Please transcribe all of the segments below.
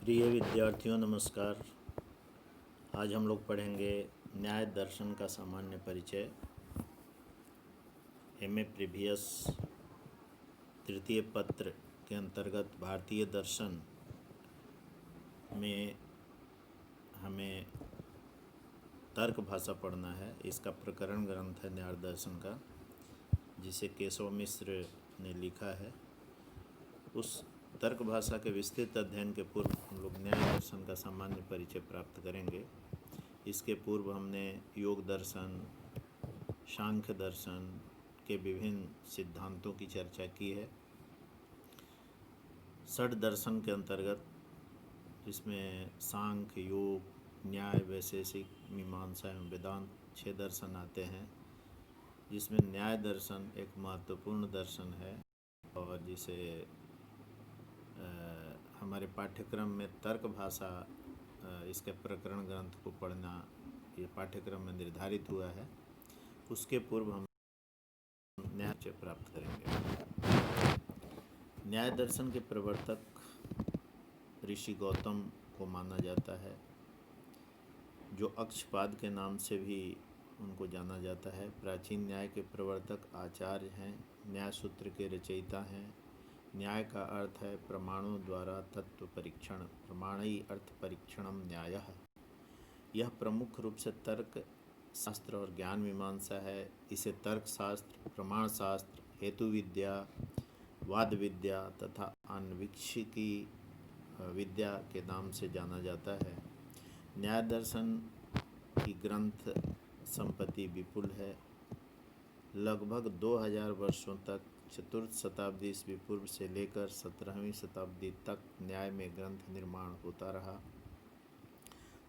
प्रिय विद्यार्थियों नमस्कार। आज हम लोग पढ़ेंगे न्याय दर्शन का सामान्य परिचय। एमए प्रीवियस तृतीय पत्र के अंतर्गत भारतीय दर्शन में हमें तर्क भाषा पढ़ना है। इसका प्रकरण ग्रंथ है न्याय दर्शन का, जिसे केशव मिश्र ने लिखा है। उस तर्क भाषा के विस्तृत अध्ययन के पूर्व हम लोग न्याय दर्शन का सामान्य परिचय प्राप्त करेंगे। इसके पूर्व हमने योग दर्शन, सांख्य दर्शन के विभिन्न सिद्धांतों की चर्चा की है। षड दर्शन के अंतर्गत, जिसमें सांख्य, योग, न्याय, वैशेषिक, मीमांसा एवं वेदांत 6 दर्शन आते हैं, जिसमें न्याय दर्शन एक महत्वपूर्ण दर्शन है और जिसे हमारे पाठ्यक्रम में तर्क भाषा इसके प्रकरण ग्रंथ को पढ़ना ये पाठ्यक्रम में निर्धारित हुआ है। उसके पूर्व हम न्याय प्राप्त करेंगे। न्याय दर्शन के प्रवर्तक ऋषि गौतम को माना जाता है, जो अक्षपाद के नाम से भी उनको जाना जाता है। प्राचीन न्याय के प्रवर्तक आचार्य हैं, न्याय सूत्र के रचयिता हैं। न्याय का अर्थ है प्रमाणों द्वारा तत्व परीक्षण, प्रमाणी अर्थ परीक्षणम न्यायः। यह प्रमुख रूप से तर्क शास्त्र और ज्ञान मीमांसा है। इसे तर्क शास्त्र, प्रमाण शास्त्र, हेतु विद्या, वाद विद्या तथा अन्वीक्षिकी विद्या के नाम से जाना जाता है। न्याय दर्शन की ग्रंथ संपत्ति विपुल है। लगभग 2000 वर्षों तक चतुर्थ शताब्दी ईस्वी पूर्व से लेकर 17वीं शताब्दी तक न्याय में ग्रंथ निर्माण होता रहा।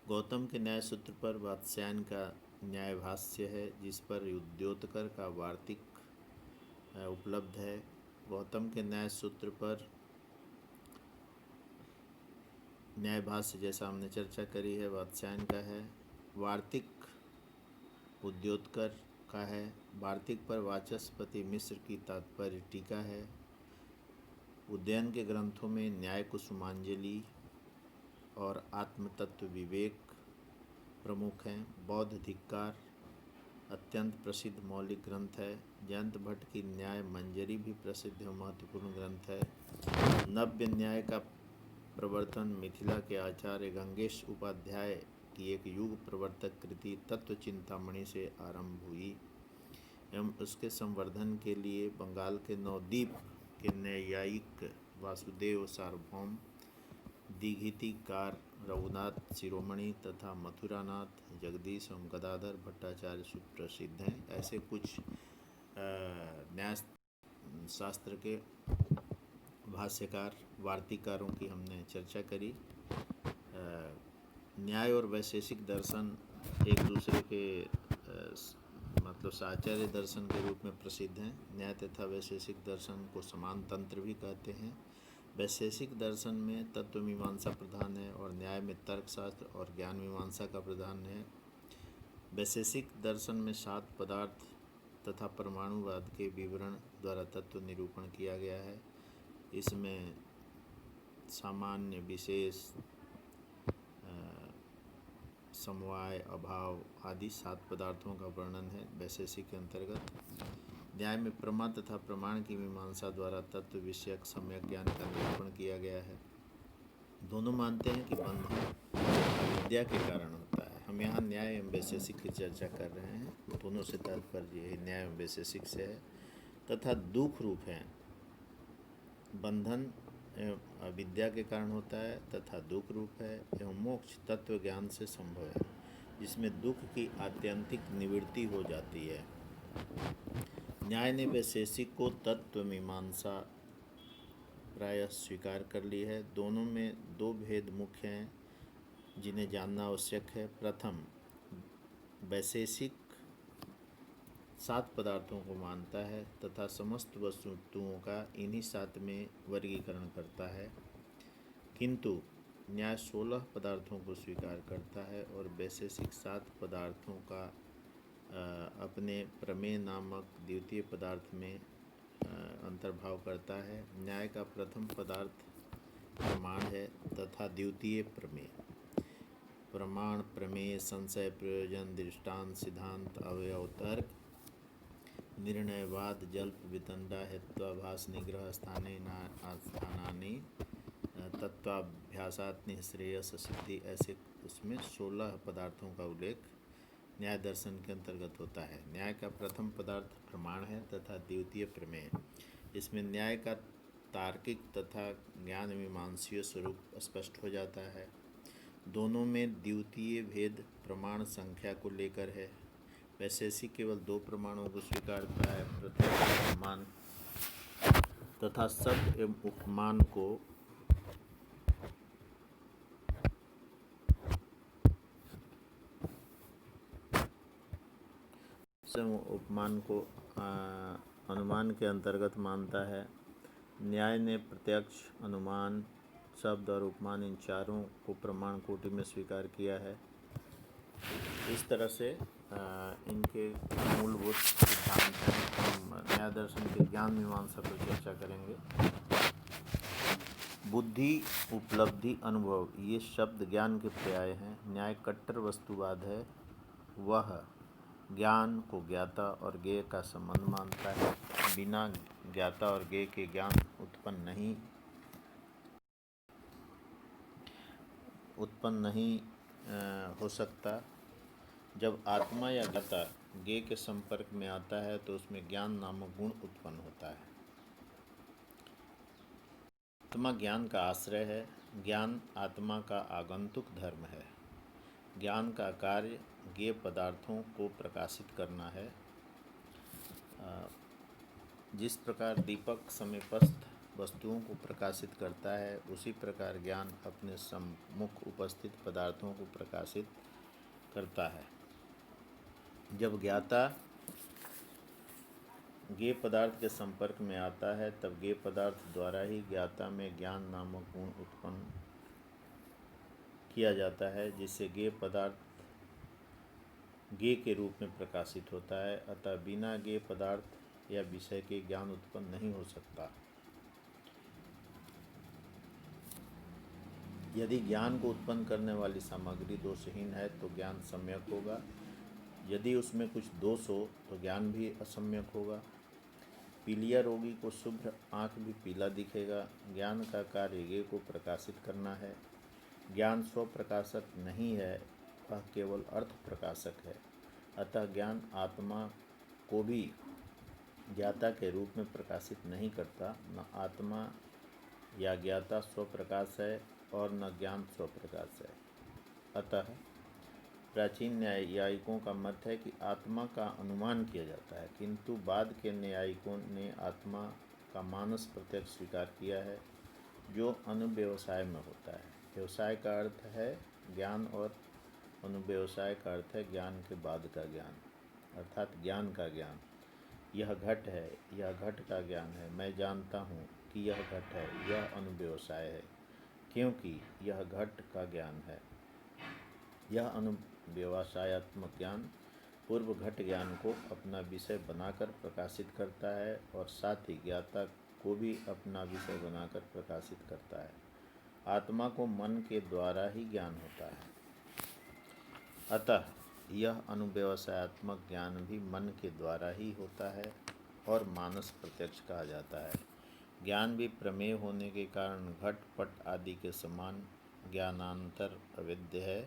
गौतम के न्याय सूत्र पर वात्स्यायन का न्याय भाष्य है, जिस पर युद्धोत्तर का वार्तिक उपलब्ध है। गौतम के न्याय सूत्र पर न्याय भाष्य, जैसा हमने चर्चा करी है, वात्स्यायन का है। वार्तिक उद्योतकर का है। वार्तिक पर वाचस्पति मिश्र की तात्पर्य टीका है। उदयन के ग्रंथों में न्याय कुसुमांजलि और आत्मतत्व विवेक प्रमुख हैं। बौद्ध धिक्कार अत्यंत प्रसिद्ध मौलिक ग्रंथ है। जयंत भट्ट की न्याय मंजरी भी प्रसिद्ध और महत्वपूर्ण ग्रंथ है। नव्य न्याय का प्रवर्तन मिथिला के आचार्य गंगेश उपाध्याय की एक युग प्रवर्तक कृति तत्व चिंतामणि से आरंभ हुई एवं उसके संवर्धन के लिए बंगाल के नवद्वीप के न्यायिक वासुदेव सार्वभौम, दीघितिकार रघुनाथ शिरोमणि तथा मथुरानाथ जगदीश एवं गदाधर भट्टाचार्य सुप्रसिद्ध हैं। ऐसे कुछ न्याय शास्त्र के भाष्यकार, वार्तिकारों की हमने चर्चा करी। न्याय और वैशेषिक दर्शन एक दूसरे के मतलब साचार्य दर्शन के रूप में प्रसिद्ध हैं। न्याय तथा वैशेषिक दर्शन को समान तंत्र भी कहते हैं। वैशेषिक दर्शन में तत्व मीमांसा प्रधान है और न्याय में तर्कशास्त्र और ज्ञान मीमांसा का प्रधान है। वैशेषिक दर्शन में 7 पदार्थ तथा परमाणुवाद के विवरण द्वारा तत्व निरूपण किया गया है। इसमें सामान्य, विशेष, समवाय, अभाव आदि 7 पदार्थों का वर्णन है वैशेषिक के अंतर्गत। न्याय में प्रमा तथा प्रमाण की मीमांसा द्वारा तत्व विषयक सम्यक ज्ञान का निरूपण किया गया है। दोनों मानते हैं कि बंधन विद्या के कारण होता है। हम यहाँ न्याय एवं वैशेषिक की चर्चा कर रहे हैं। दोनों से तात्पर्य न्याय एवं वैशेषिक से है। तथा दुख रूप है। बंधन विद्या के कारण होता है तथा दुख रूप है एवं मोक्ष तत्व ज्ञान से संभव है, जिसमें दुख की आत्यंतिक निवृत्ति हो जाती है। न्याय ने वैशेषिक को तत्व मीमांसा प्रायः स्वीकार कर ली है। दोनों में 2 भेद मुख्य हैं, जिन्हें जानना आवश्यक है। प्रथम, वैशेषिक 7 पदार्थों को मानता है तथा समस्त वस्तुओं का इन्हीं 7 में वर्गीकरण करता है, किंतु न्याय 16 पदार्थों को स्वीकार करता है और वैशेषिक 7 पदार्थों का अपने प्रमेय नामक द्वितीय पदार्थ में अंतर्भाव करता है। न्याय का प्रथम पदार्थ प्रमाण है तथा तथा द्वितीय प्रमेय। प्रमाण, प्रमेय, संशय, प्रयोजन, दृष्टांत, सिद्धांत, अवयव तर्क, निर्णयवाद, जल्प, वितंडा, हेत्वाभास, निग्रह, स्थानानि, तत्वाभ्यासात् निःश्रेयस सिद्धि, ऐसे उसमें 16 पदार्थों का उल्लेख न्याय दर्शन के अंतर्गत होता है। न्याय का प्रथम पदार्थ प्रमाण है तथा द्वितीय प्रमेय। इसमें न्याय का तार्किक तथा ज्ञान मीमांसीय स्वरूप स्पष्ट हो जाता है। दोनों में द्वितीय भेद प्रमाण संख्या को लेकर है। वैशेषिक केवल 2 प्रमाणों को स्वीकारता है, प्रत्यक्ष अनुमान तथा शब्द एवं उपमान को अनुमान के अंतर्गत मानता है। न्याय ने प्रत्यक्ष, अनुमान, शब्द और उपमान इन चारों को प्रमाण कोटि में स्वीकार किया है। इस तरह से इनके मूलभूत सिद्धांत हैं। हम न्याय दर्शन के ज्ञान मीमांसा पर चर्चा करेंगे। बुद्धि, उपलब्धि, अनुभव ये शब्द ज्ञान के पर्याय हैं। न्याय कट्टर वस्तुवाद है। वह ज्ञान को ज्ञाता और ज्ञेय का संबंध मानता है। बिना ज्ञाता और ज्ञेय के ज्ञान उत्पन्न नहीं हो सकता। जब आत्मा या ज्ञाता ज्ञेय के संपर्क में आता है तो उसमें ज्ञान नामक गुण उत्पन्न होता है। आत्मा ज्ञान का आश्रय है। ज्ञान आत्मा का आगंतुक धर्म है। ज्ञान का कार्य ज्ञेय पदार्थों को प्रकाशित करना है। जिस प्रकार दीपक समीपस्थ वस्तुओं को प्रकाशित करता है, उसी प्रकार ज्ञान अपने सम्मुख उपस्थित पदार्थों को प्रकाशित करता है। जब ज्ञाता ज्ञेय पदार्थ के संपर्क में आता है, तब ज्ञेय पदार्थ द्वारा ही ज्ञाता में ज्ञान नामक गुण उत्पन्न किया जाता है, जिससे ज्ञेय पदार्थ ज्ञेय के रूप में प्रकाशित होता है। अतः बिना ज्ञेय पदार्थ या विषय के ज्ञान उत्पन्न नहीं हो सकता। यदि ज्ञान को उत्पन्न करने वाली सामग्री दोषहीन है तो ज्ञान सम्यक होगा। यदि उसमें कुछ दोष हो तो ज्ञान भी असम्यक होगा। पीलिया रोगी को शुभ्र आँख भी पीला दिखेगा। ज्ञान का कार्य ज्ञेय को प्रकाशित करना है। ज्ञान स्वप्रकाशक नहीं है, वह केवल अर्थ प्रकाशक है। अतः ज्ञान आत्मा को भी ज्ञाता के रूप में प्रकाशित नहीं करता। न आत्मा या ज्ञाता स्वप्रकाश है और न ज्ञान स्वप्रकाश है। अतः प्राचीन न्यायिकों का मत है कि आत्मा का अनुमान किया जाता है, किंतु बाद के न्यायिकों ने आत्मा का मानस प्रत्यक्ष स्वीकार किया है, जो अनुव्यवसाय में होता है। व्यवसाय का अर्थ है ज्ञान और अनुव्यवसाय का अर्थ है ज्ञान के बाद का ज्ञान, अर्थात ज्ञान का ज्ञान। यह घट है, यह घट का ज्ञान है। मैं जानता हूँ कि यह घट है, यह अनुव्यवसाय है, क्योंकि यह घट का ज्ञान है। यह अनुव्यवसायात्मक ज्ञान पूर्व घट ज्ञान को अपना विषय बनाकर प्रकाशित करता है और साथ ही ज्ञाता को भी अपना विषय बनाकर प्रकाशित करता है। आत्मा को मन के द्वारा ही ज्ञान होता है। अतः यह अनुव्यवसायात्मक ज्ञान भी मन के द्वारा ही होता है और मानस प्रत्यक्ष कहा जाता है। ज्ञान भी प्रमेय होने के कारण घट पट आदि के समान ज्ञानांतर अवेद्य है,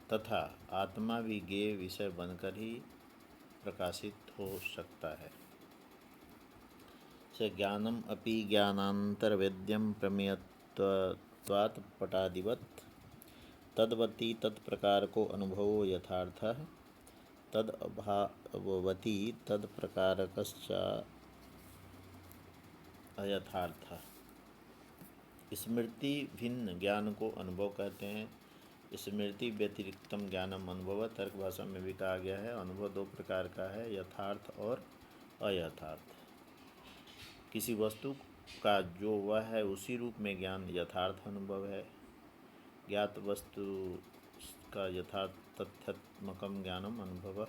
तथा आत्मा भी ज्ञेय विषय बनकर ही प्रकाशित हो सकता है। स ज्ञानम अपि ज्ञानांतरवेद्यम प्रमेयत्वात् पटादिवत् तद्वती तत्प्रकार को अनुभवो यथार्थः तदभावती तत्प्रकारकश्च अयथार्थः। स्मृति भिन्न ज्ञान को अनुभव कहते हैं। स्मृति व्यतिरिक्तम ज्ञानम अनुभव तर्क भाषा में भी कहा गया है। अनुभव 2 प्रकार का है, यथार्थ और अयथार्थ। किसी वस्तु का जो वह है उसी रूप में ज्ञान यथार्थ अनुभव है। ज्ञात वस्तु का यथार्थ तथ्यात्मकम ज्ञानम अनुभव,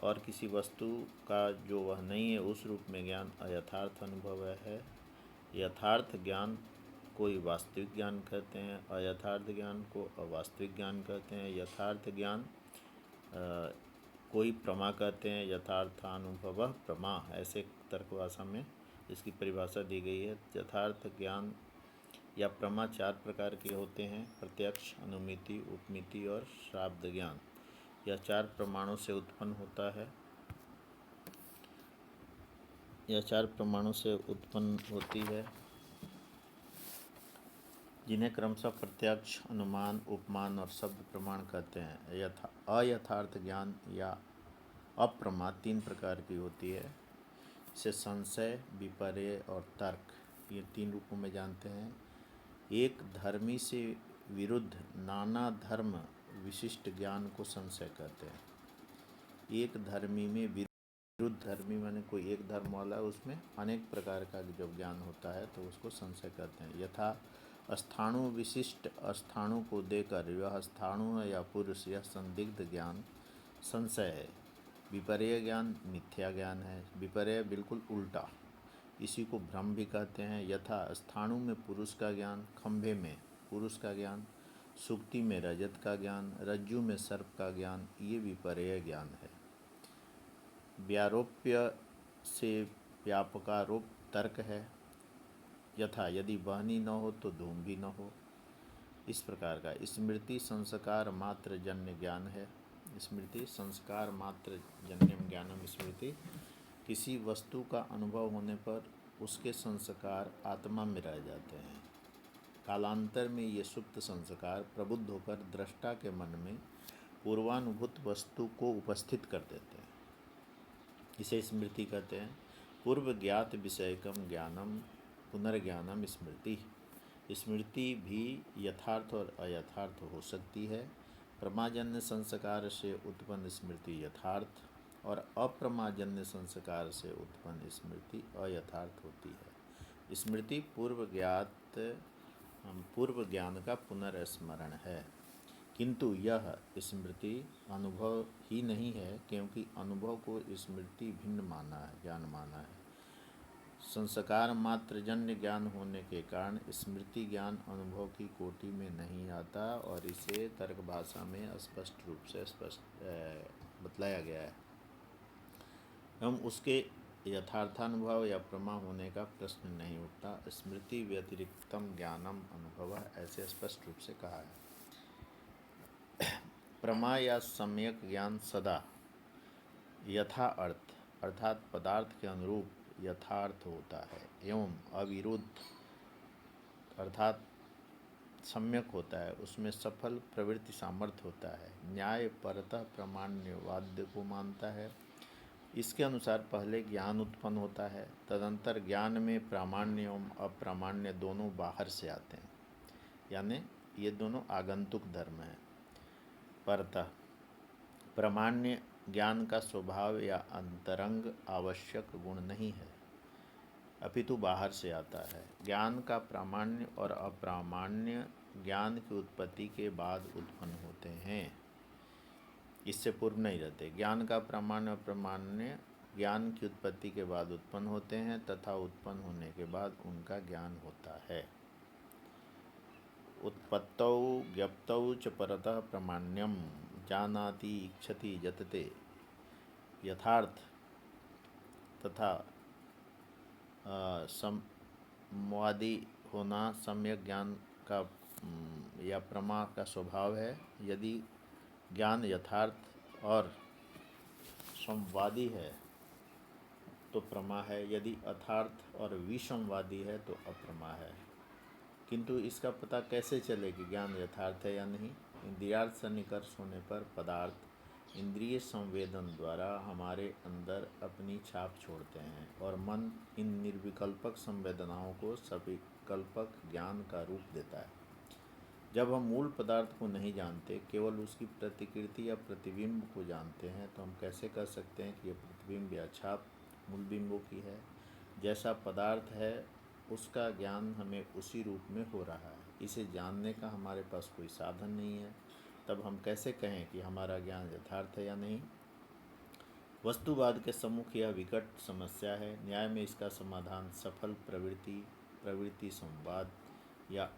और किसी वस्तु का जो वह नहीं है उस रूप में ज्ञान अयथार्थ अनुभव है। यथार्थ ज्ञान कोई वास्तविक ज्ञान कहते हैं, अयथार्थ ज्ञान को अवास्तविक ज्ञान कहते हैं। यथार्थ ज्ञान कोई प्रमा कहते हैं, यथार्थानुभव प्रमा, ऐसे तर्क भाषा में इसकी परिभाषा दी गई है। यथार्थ ज्ञान या प्रमा 4 प्रकार के होते हैं: प्रत्यक्ष, अनुमिति, उपमिति और शाब्द ज्ञान। यह 4 प्रमाणों से उत्पन्न होता है। यह 4 प्रमाणों से उत्पन्न होती है, जिन्हें क्रमशः प्रत्यक्ष, अनुमान, उपमान और शब्द प्रमाण कहते हैं। अयथार्थ ज्ञान या अप्रमा 3 प्रकार की होती है। इसे संशय, विपर्य और तर्क, ये 3 रूपों में जानते हैं। एक धर्मी से विरुद्ध नाना धर्म विशिष्ट ज्ञान को संशय कहते हैं। एक धर्मी में विरुद्ध, धर्मी माने कोई एक धर्म वाला है, उसमें अनेक प्रकार का जब ज्ञान होता है तो उसको संशय कहते हैं। यथा स्थाणु विशिष्ट स्थाणु को देकर वह स्थाणु या पुरुष, यह संदिग्ध ज्ञान संशय है। विपर्य ज्ञान मिथ्या ज्ञान है। विपर्य बिल्कुल उल्टा, इसी को भ्रम भी कहते हैं। यथा स्थाणु में पुरुष का ज्ञान, खंभे में पुरुष का ज्ञान, सुक्ति में रजत का ज्ञान, रज्जु में सर्प का ज्ञान, ये विपर्य ज्ञान है। व्यारोप्य से व्यापकारोप तर्क है। यथा यदि वहनी न हो तो धूम भी न हो, इस प्रकार का। स्मृति संस्कार मात्र जन्य ज्ञान है। स्मृति संस्कार मात्र जन्यम ज्ञानम स्मृति, किसी वस्तु का अनुभव होने पर उसके संस्कार आत्मा में रह जाते हैं। कालांतर में ये सुप्त संस्कार प्रबुद्ध होकर दृष्टा के मन में पूर्वानुभूत वस्तु को उपस्थित कर देते हैं, इसे स्मृति कहते हैं। पूर्व ज्ञात विषयकम ज्ञानम पुनर्ज्ञानम स्मृति। स्मृति भी यथार्थ और अयथार्थ हो सकती है। प्रमाजन्य संस्कार से उत्पन्न स्मृति यथार्थ और अप्रमाजन्य संस्कार से उत्पन्न स्मृति अयथार्थ होती है। स्मृति पूर्व ज्ञान का पुनर्स्मरण है, किंतु यह स्मृति अनुभव ही नहीं है, क्योंकि अनुभव को स्मृति भिन्न ज्ञान माना है। संस्कार मात्र जन्य ज्ञान होने के कारण स्मृति ज्ञान अनुभव की कोटि में नहीं आता और इसे तर्क भाषा में स्पष्ट रूप से बतलाया गया है। हम उसके यथार्थानुभव या प्रमा होने का प्रश्न नहीं उठता। स्मृति व्यतिरिक्तम ज्ञानम अनुभव, ऐसे स्पष्ट रूप से कहा है। प्रमा या सम्यक ज्ञान सदा यथा अर्थ अर्थात पदार्थ के अनुरूप यथार्थ होता है एवं अविरुद्ध अर्थात सम्यक होता है, उसमें सफल प्रवृत्ति सामर्थ्य होता है। न्याय परतः प्रामाण्यवाद्य को मानता है। इसके अनुसार पहले ज्ञान उत्पन्न होता है, तदंतर ज्ञान में प्रामाण्य एवं अप्रामाण्य दोनों बाहर से आते हैं, यानी ये दोनों आगंतुक धर्म हैं। परतः प्रामाण्य ज्ञान का स्वभाव या अंतरंग आवश्यक गुण नहीं है, अपितु बाहर से आता है। ज्ञान का प्रामाण्य और अप्रामाण्य ज्ञान की उत्पत्ति के बाद उत्पन्न होते हैं, इससे पूर्व नहीं रहते। ज्ञान का प्रामाण्य और अप्रामाण्य ज्ञान की उत्पत्ति के बाद उत्पन्न होते हैं तथा उत्पन्न होने के बाद उनका ज्ञान होता है। उत्पत्तौ ज्ञप्तौ च परतः प्रामाण्यम जानाति इच्छति जतते। यथार्थ तथा संवादी होना सम्यक ज्ञान का या प्रमा का स्वभाव है। यदि ज्ञान यथार्थ और संवादी है तो प्रमा है, यदि अथार्थ और विसंवादी है तो अप्रमा है। किंतु इसका पता कैसे चले कि ज्ञान यथार्थ है या नहीं? इंद्रियार्थ सन्निकर्ष होने पर पदार्थ इंद्रिय संवेदन द्वारा हमारे अंदर अपनी छाप छोड़ते हैं और मन इन निर्विकल्पक संवेदनाओं को सविकल्पक ज्ञान का रूप देता है। जब हम मूल पदार्थ को नहीं जानते, केवल उसकी प्रतिकृति या प्रतिबिंब को जानते हैं, तो हम कैसे कह सकते हैं कि यह प्रतिबिंब या छाप मूल बिंबों की है? जैसा पदार्थ है उसका ज्ञान हमें उसी रूप में हो रहा है, इसे जानने का हमारे पास कोई साधन नहीं है, तब हम कैसे कहें कि हमारा ज्ञान यथार्थ है या नहीं? वस्तुवाद के सम्मुख यह विकट समस्या है। न्याय में इसका समाधान सफल प्रवृत्ति संवाद या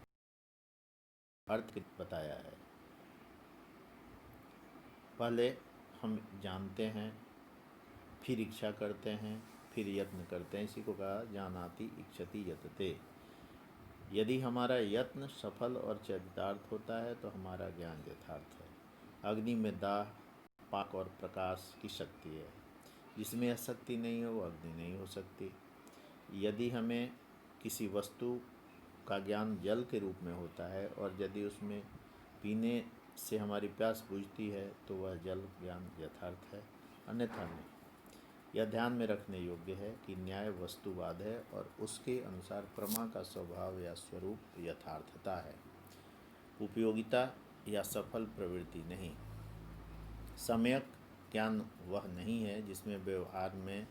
अर्थ बताया है। पहले हम जानते हैं, फिर इच्छा करते हैं, फिर यत्न करते हैं। इसी को कहा जानाति इच्छति यतते। यदि हमारा यत्न सफल और चरितार्थ होता है तो हमारा ज्ञान यथार्थ है। अग्नि में दाह, पाक और प्रकाश की शक्ति है। जिसमें यह शक्ति नहीं हो वो अग्नि नहीं हो सकती। यदि हमें किसी वस्तु का ज्ञान जल के रूप में होता है और यदि उसमें पीने से हमारी प्यास बुझती है तो वह जल ज्ञान यथार्थ है, अन्यथा नहीं। यह ध्यान में रखने योग्य है कि न्याय वस्तुवाद है और उसके अनुसार प्रमा का स्वभाव या स्वरूप यथार्थता है, उपयोगिता या सफल प्रवृत्ति नहीं। सम्यक ज्ञान वह नहीं है जिसमें व्यवहार में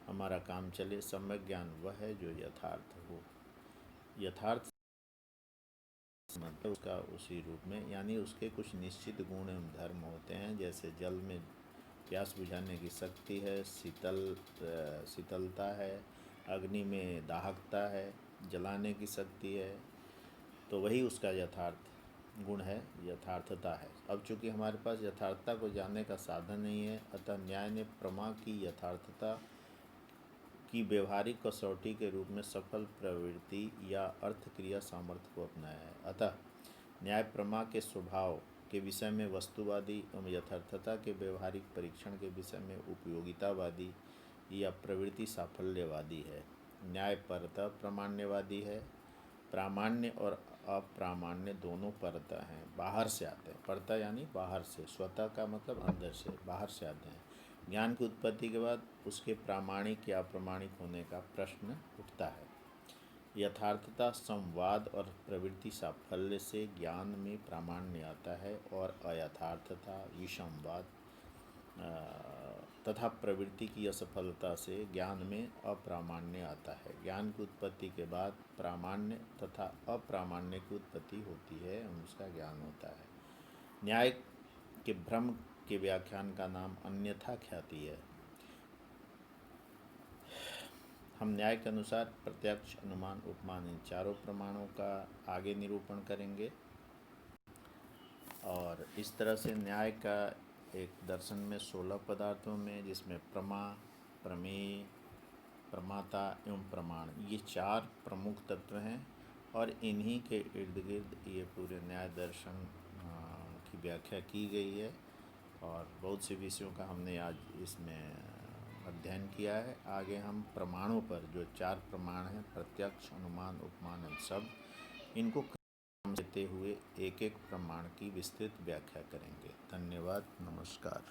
हमारा काम चले। सम्यक ज्ञान वह है जो यथार्थ हो। यथार्थ मतलब उसका उसी रूप में, यानी उसके कुछ निश्चित गुण एवं धर्म होते हैं। जैसे जल में प्यास बुझाने की शक्ति है, शीतलता है, अग्नि में दाहकता है, जलाने की शक्ति है, तो वही उसका यथार्थ गुण है, यथार्थता है। अब चूँकि हमारे पास यथार्थता को जानने का साधन नहीं है, अतः न्याय ने प्रमा की यथार्थता की व्यवहारिक कसौटी के रूप में सफल प्रवृत्ति या अर्थ क्रिया सामर्थ्य को अपनाया है। अतः न्याय प्रमा के स्वभाव के विषय में वस्तुवादी एवं यथार्थता के व्यवहारिक परीक्षण के विषय में उपयोगितावादी या प्रवृत्ति साफल्यवादी है। न्याय परतः प्रामाण्यवादी है। प्रामाण्य और अप्रामाण्य दोनों परतः हैं, बाहर से आते हैं। परतः यानी बाहर से, स्वतः का मतलब अंदर से, बाहर से आते हैं। ज्ञान की उत्पत्ति के बाद उसके प्रामाणिक या अप्रामाणिक होने का प्रश्न उठता है। यथार्थता, संवाद और प्रवृत्ति साफल्य से ज्ञान में प्रामाण्य आता है और अयथार्थता, विसंवाद तथा प्रवृत्ति की असफलता से ज्ञान में अप्रामाण्य आता है। ज्ञान की उत्पत्ति के बाद प्रामाण्य तथा अप्रामाण्य की उत्पत्ति होती है और उसका ज्ञान होता है। न्याय के भ्रम के व्याख्यान का नाम अन्यथा ख्याति है। हम न्याय के अनुसार प्रत्यक्ष, अनुमान, उपमान इन चारों प्रमाणों का आगे निरूपण करेंगे। और इस तरह से न्याय का एक दर्शन में 16 पदार्थों में, जिसमें प्रमा, प्रमेय, प्रमाता एवं प्रमाण, ये 4 प्रमुख तत्व हैं और इन्हीं के इर्द गिर्द ये पूरे न्याय दर्शन की व्याख्या की गई है। और बहुत से विषयों का हमने आज इसमें अध्ययन किया है। आगे हम प्रमाणों पर, जो 4 प्रमाण हैं, प्रत्यक्ष, अनुमान, उपमान एवं शब्द, इनको क्रम देते हुए एक एक प्रमाण की विस्तृत व्याख्या करेंगे। धन्यवाद, नमस्कार।